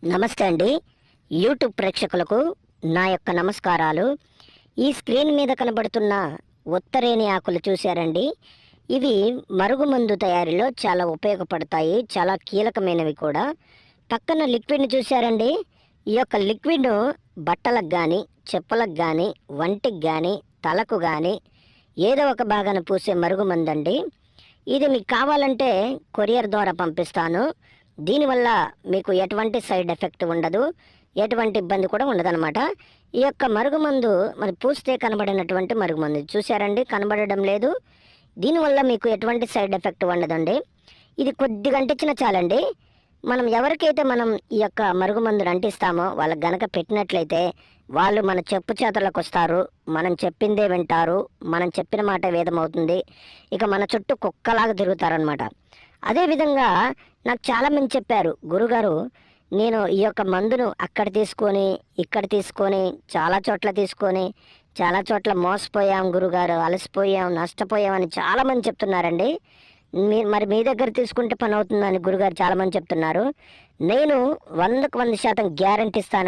నమస్తే అండి. యూట్యూబ్ ప్రేక్షకులకు నా యొక్క నమస్కారాలు. ఈ స్క్రీన్ మీద కనబడుతున్న ఉత్తరేణి ఆకులు చూశారండి. ఇవి మరుగుమందు తయారీలో చాలా ఉపయోగపడతాయి. చాలా కీలకమైనవి కూడా. పక్కన లిక్విడ్ని చూశారండి. ఈ యొక్క లిక్విడ్ బట్టలకు కానీ, చెప్పులకు కానీ, వంటికి కానీ, తలకు కానీ ఏదో ఒక భాగాన పూసే మరుగుమందండి. ఇది మీకు కావాలంటే కొరియర్ ద్వారా పంపిస్తాను. దీనివల్ల మీకు ఎటువంటి సైడ్ ఎఫెక్ట్ ఉండదు, ఎటువంటి ఇబ్బంది కూడా ఉండదన్నమాట. ఈ యొక్క మరుగుమందు మరి పూస్తే కనబడినటువంటి మరుగుమందు చూశారండి, కనబడడం లేదు. దీనివల్ల మీకు ఎటువంటి సైడ్ ఎఫెక్ట్ ఉండదండి. ఇది కొద్దిగా అంటించిన చాలండి. మనం ఎవరికైతే మనం ఈ యొక్క మరుగుమందును అంటిస్తామో వాళ్ళకి గనక పెట్టినట్లయితే వాళ్ళు మన చెప్పు చేతలకు వస్తారు, మనం చెప్పిందే వింటారు, మనం చెప్పిన మాట వేదమవుతుంది. ఇక మన చుట్టూ కుక్కలాగా తిరుగుతారనమాట. అదేవిధంగా నాకు చాలామంది చెప్పారు, గురుగారు నేను ఈ యొక్క మందును అక్కడ తీసుకొని ఇక్కడ తీసుకొని చాలా చోట్ల మోసపోయాం గురుగారు, అలసిపోయాం, నష్టపోయాం అని చాలామంది చెప్తున్నారండి. మరి మీ దగ్గర తీసుకుంటే పని అవుతుందని గురుగారు చాలామంది చెప్తున్నారు. నేను 100% గ్యారంటీ ఇస్తాను.